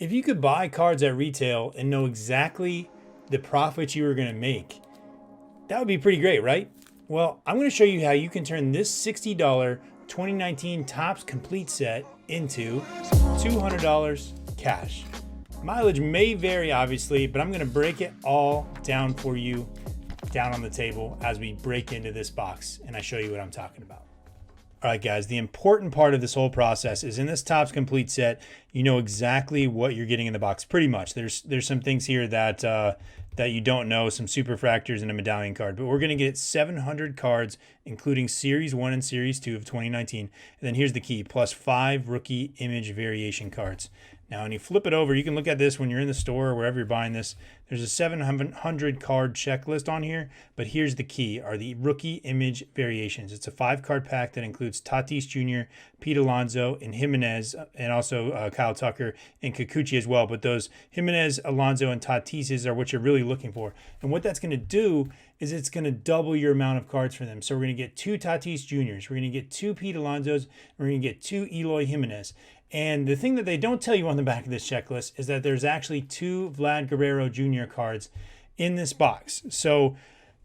If you could buy cards at retail and know exactly the profit you were going to make, that would be pretty great, right? Well, I'm going to show you how you can turn this $60 2019 Topps Complete set into $200 cash. Mileage may vary, obviously, but I'm going to break it all down for you down on the table as we break into this box and I show you what I'm talking about. All right, guys, the important part of this whole process is in this Topps Complete set, you know exactly what you're getting in the box, pretty much. There's some things here that that you don't know, some superfractors and a medallion card, but we're going to get 700 cards, including Series 1 and Series 2 of 2019. And then here's the key, plus 5 rookie image variation cards. Now, when you flip it over, you can look at this when you're in the store or wherever you're buying this. There's a 700 card checklist on here, but here's the key, are the rookie image variations. It's a 5-card pack that includes Tatis Jr., Pete Alonso, and Jimenez, and also Kyle Tucker and Kikuchi as well. But those Jimenez, Alonso, and Tatises are what you're really looking for. And what that's going to do is it's going to double your amount of cards for them. So we're going to get 2 Tatis Juniors, we're going to get 2 Pete Alonsos, we're going to get 2 Eloy Jimenez. And the thing that they don't tell you on the back of this checklist is that there's actually 2 Vlad Guerrero Jr. cards in this box. So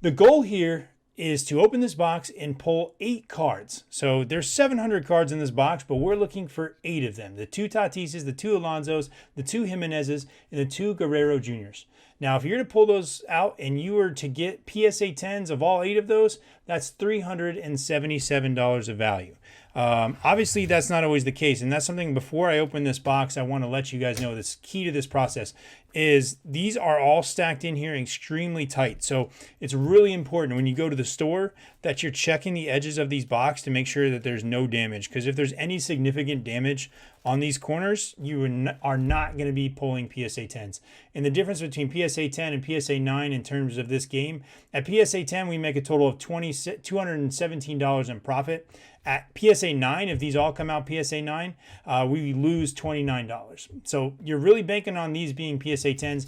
the goal here is to open this box and pull 8 cards. So there's 700 cards in this box, but we're looking for 8 of them. The 2 Tatises, the 2 Alonsos, the 2 Jimenezes, and the 2 Guerrero Juniors. Now, if you're to pull those out and you were to get PSA 10s of all 8 of those, that's $377 of value. Obviously, that's not always the case, and that's something before I open this box, I want to let you guys know this key to this process is these are all stacked in here extremely tight. So it's really important when you go to the store that you're checking the edges of these boxes to make sure that there's no damage, because if there's any significant damage on these corners, you are not going to be pulling PSA 10s. And the difference between PSA 10 and PSA 9 in terms of this game, at PSA 10 we make a total of $217 in profit. At PSA 9, if these all come out PSA 9, we lose $29. So you're really banking on these being PSA 10s.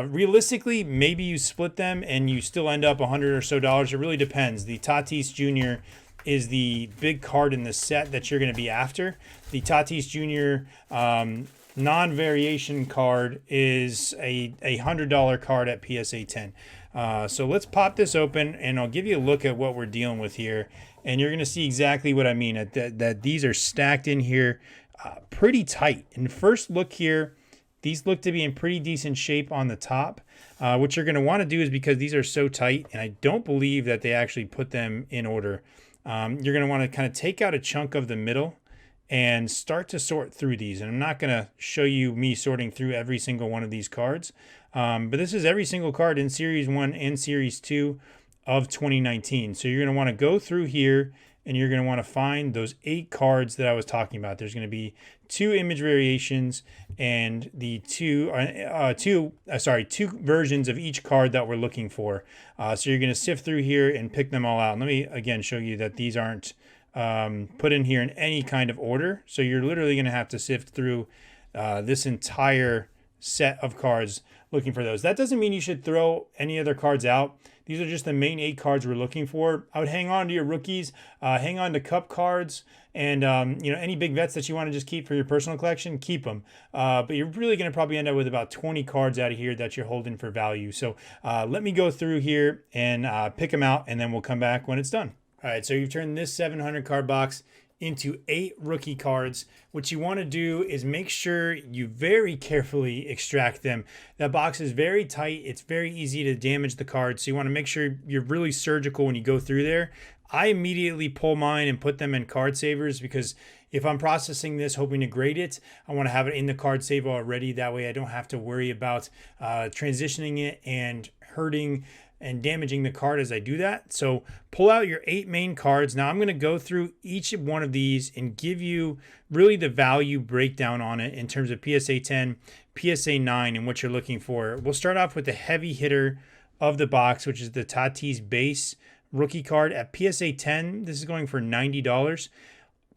Realistically, maybe you split them and you still end up $100 or so. It really depends. The Tatis Jr. is the big card in the set that you're going to be after. The Tatis Jr. Non-variation card is a $100 card at PSA 10. So let's pop this open and I'll give you a look at what we're dealing with here. And you're going to see exactly what I mean, that these are stacked in here pretty tight. And first look here, these look to be in pretty decent shape on the top. What you're going to want to do is, because these are so tight, and I don't believe that they actually put them in order, you're going to want to kind of take out a chunk of the middle and start to sort through these. And I'm not going to show you me sorting through every single one of these cards, but this is every single card in Series 1 and Series 2 of 2019. So you're going to want to go through here and you're going to want to find those 8 cards that I was talking about. There's going to be 2 image variations and the 2 versions of each card that we're looking for. So you're going to sift through here and pick them all out. Let me again show you that these aren't put in here in any kind of order. So you're literally going to have to sift through this entire set of cards looking for those. That doesn't mean you should throw any other cards out. These are just the main 8 cards we're looking for. I would hang on to your rookies, hang on to cup cards, and any big vets that you want to just keep for your personal collection, keep them. But you're really going to probably end up with about 20 cards out of here that you're holding for value. So let me go through here and pick them out, and then we'll come back when it's done. All right, so you've turned this 700 card box into 8 rookie cards. What you want to do is make sure you very carefully extract them. That box is very tight. It's very easy to damage the cards. So you want to make sure you're really surgical when you go through there. I immediately pull mine and put them in card savers, because if I'm processing this hoping to grade it, I want to have it in the card saver already. That way I don't have to worry about transitioning it and hurting and damaging the card as I do that. So pull out your 8 main cards. Now I'm going to go through each one of these and give you really the value breakdown on it in terms of PSA 10, PSA 9, and what you're looking for. We'll start off with the heavy hitter of the box, which is the Tatis base rookie card. At PSA 10, this is going for $90.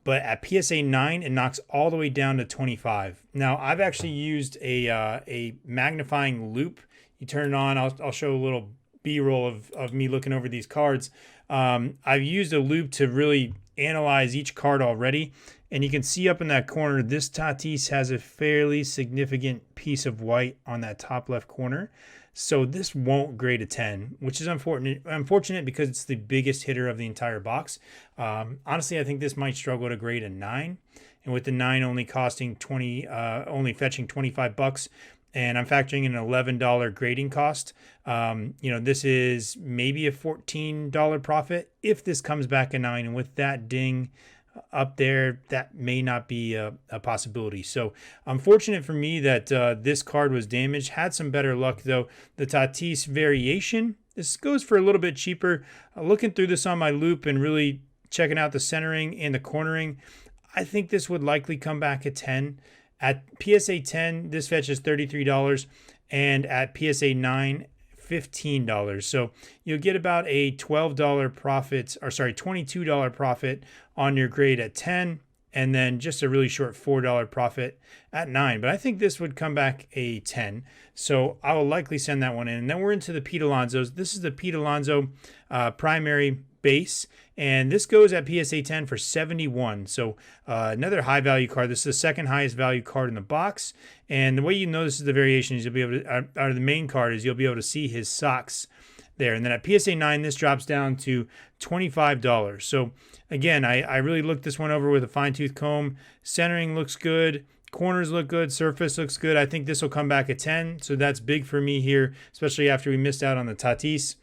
But at PSA 9, it knocks all the way down to $25. Now, I've actually used a magnifying loupe. You turn it on. I'll show a little B-roll of me looking over these cards. I've used a loupe to really analyze each card already, And you can see up in that corner, this Tatis has a fairly significant piece of white on that top left corner. So this won't grade a 10, which is unfortunate because it's the biggest hitter of the entire box. Honestly, I think this might struggle to grade a 9. And with the 9 only costing only fetching $25, and I'm factoring in an $11 grading cost, this is maybe a $14 profit if this comes back a 9. And with that ding up there, that may not be a possibility. So unfortunate for me that this card was damaged. Had some better luck though. The Tatis variation, this goes for a little bit cheaper. Looking through this on my loop and really checking out the centering and the cornering, I think this would likely come back at 10. At PSA 10, this fetches $33, and at PSA 9, $15. So you'll get about a $12 profit, or sorry, $22 profit on your grade at 10, and then just a really short $4 profit at 9. But I think this would come back a 10. So I will likely send that one in. And then we're into the Pete Alonsos. This is the Pete Alonso primary base, and this goes at PSA 10 for 71. So another high value card. This is the second highest value card in the box, and the way you know this is the variation is you'll be able to, or the main card is you'll be able to see his socks there. And then at PSA 9, this drops down to $25. So again, I really looked this one over with a fine-tooth comb. Centering looks good. Corners look good. Surface looks good. I think this will come back at 10. So that's big for me here, especially after we missed out on the Tatis.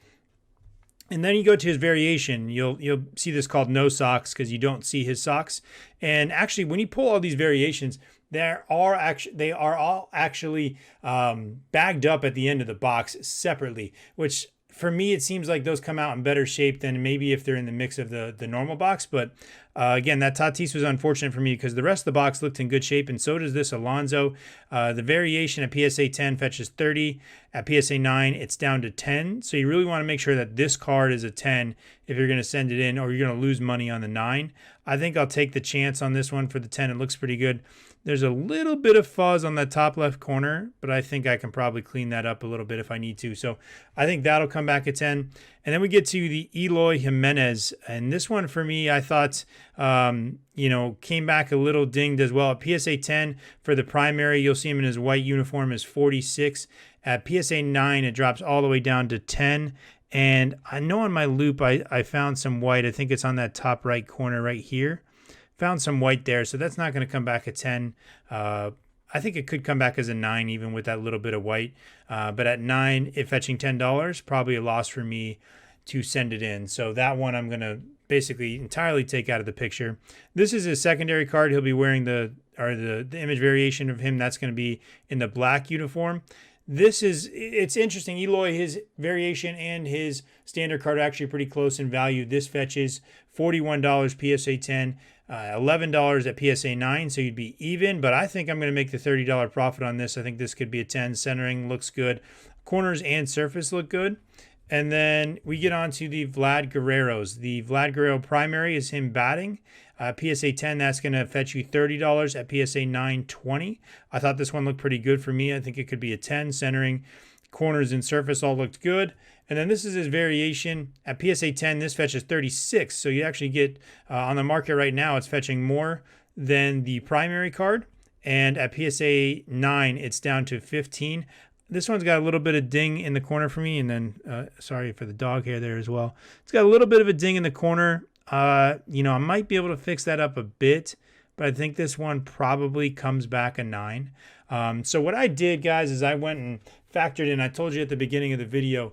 And then you go to his variation, you'll see this called no socks because you don't see his socks. And actually, when you pull all these variations, they are all actually bagged up at the end of the box separately, which for me, it seems like those come out in better shape than maybe if they're in the mix of the normal box. But again, that Tatis was unfortunate for me because the rest of the box looked in good shape, and so does this Alonso. The variation at PSA 10 fetches 30. At PSA 9, it's down to 10. So you really want to make sure that this card is a 10 if you're going to send it in, or you're going to lose money on the 9. I think I'll take the chance on this one for the 10. It looks pretty good. There's a little bit of fuzz on the top left corner, but I think I can probably clean that up a little bit if I need to. So I think that'll come back at 10. And then we get to the Eloy Jimenez. And this one for me, I thought, came back a little dinged as well. At PSA 10 for the primary, you'll see him in his white uniform is 46. At PSA 9, it drops all the way down to 10. And I know on my loop, I found some white. I think it's on that top right corner right here. Found some white there, so that's not going to come back at 10. I think it could come back as a 9 even with that little bit of white. But at 9, it fetching $10, probably a loss for me to send it in. So that one I'm going to basically entirely take out of the picture. This is his secondary card. He'll be wearing the image variation of him. That's going to be in the black uniform. It's interesting. Eloy, his variation and his standard card are actually pretty close in value. This fetches $41 PSA 10, $11 at PSA 9, so you'd be even. But I think I'm going to make the $30 profit on this. I think this could be a 10. Centering looks good. Corners and surface look good. And then we get on to the Vlad Guerreros. The Vlad Guerrero primary is him batting. PSA 10, that's going to fetch you $30. At PSA 9, $20. I thought this one looked pretty good for me. I think it could be a 10. Centering, corners, and surface all looked good. And then this is his variation. At PSA 10, this fetches 36. So you actually get, on the market right now, it's fetching more than the primary card. And at PSA 9, it's down to 15. This one's got a little bit of ding in the corner for me. And then, sorry for the dog hair there as well. It's got a little bit of a ding in the corner. I might be able to fix that up a bit, but I think this one probably comes back a 9. So what I did, guys, is I went and factored in. I told you at the beginning of the video,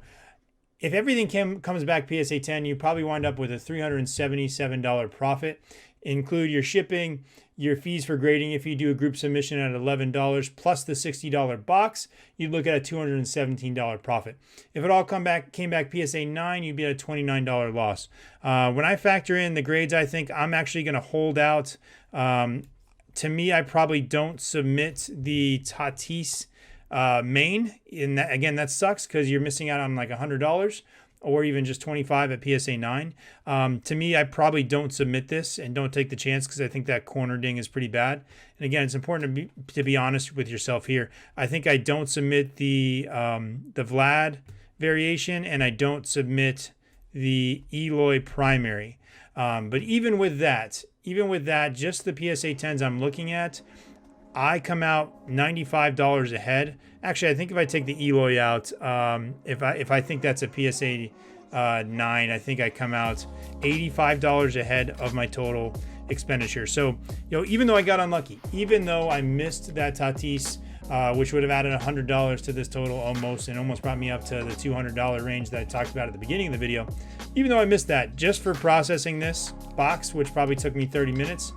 if everything comes back PSA 10, you probably wind up with a $377 profit. Include your shipping, your fees for grading if you do a group submission at $11, plus the $60 box, you'd look at a $217 profit. If it all came back PSA 9, you'd be at a $29 loss. When I factor in the grades, I think I'm actually going to hold out. To me, I probably don't submit the Tatis main. Again, that sucks because you're missing out on like $100. Or even just 25 at PSA 9. To me, I probably don't submit this and don't take the chance because I think that corner ding is pretty bad. And again, it's important to be honest with yourself here. I think I don't submit the Vlad variation, and I don't submit the Eloy primary. But even with that, even with that, just the PSA 10s I'm looking at, I come out $95 ahead. Actually, I think if I take the Eloy out, if I think that's a PSA 9, I think I come out $85 ahead of my total expenditure. So, even though I got unlucky, even though I missed that Tatis, which would have added $100 to this total almost, and almost brought me up to the $200 range that I talked about at the beginning of the video, even though I missed that, just for processing this box, which probably took me 30 minutes,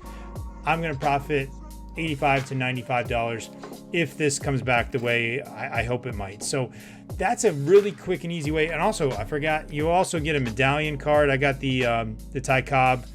I'm going to profit $85 to $95 if this comes back the way I hope it might. So that's a really quick and easy way. And also, I forgot, you also get a medallion card. I got the Ty Cobb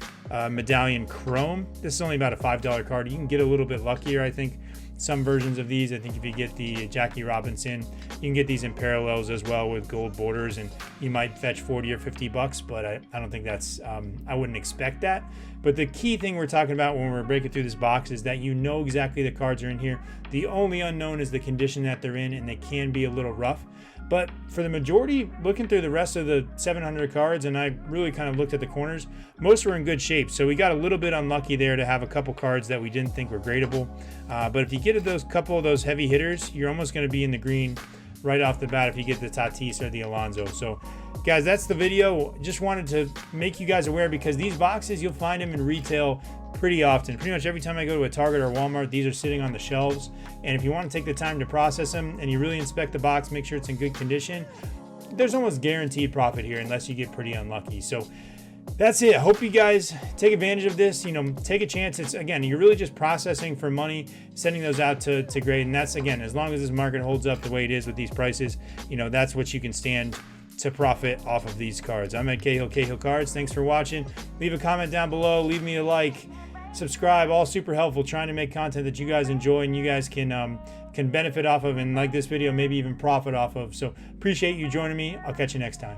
medallion chrome. This is only about a $5 card. You can get a little bit luckier, I think. Some versions of these, I think if you get the Jackie Robinson, you can get these in parallels as well with gold borders, and you might fetch 40 or 50 bucks, but I don't think that's, I wouldn't expect that. But the key thing we're talking about when we're breaking through this box is that you know exactly the cards are in here. The only unknown is the condition that they're in, and they can be a little rough. But for the majority, looking through the rest of the 700 cards, and I really kind of looked at the corners, most were in good shape. So we got a little bit unlucky there to have a couple cards that we didn't think were gradable. But if you get those couple of those heavy hitters, you're almost going to be in the green right off the bat if you get the Tatis or the Alonso. So guys, that's the video. Just wanted to make you guys aware, because these boxes, you'll find them in retail pretty often. Pretty much every time I go to a Target or Walmart, these are sitting on the shelves. And if you want to take the time to process them and you really inspect the box, make sure it's in good condition, there's almost guaranteed profit here unless you get pretty unlucky. So that's it. I hope you guys take advantage of this. Take a chance. It's, again, you're really just processing for money, sending those out to grade. And that's, again, as long as this market holds up the way it is with these prices, that's what you can stand to profit off of these cards. I'm Ed Cahill, Cahill Cards. Thanks for watching. Leave a comment down below. Leave me a like. Subscribe. All super helpful. Trying to make content that you guys enjoy and you guys can benefit off of, and like this video, maybe even profit off of. So appreciate you joining me. I'll catch you next time.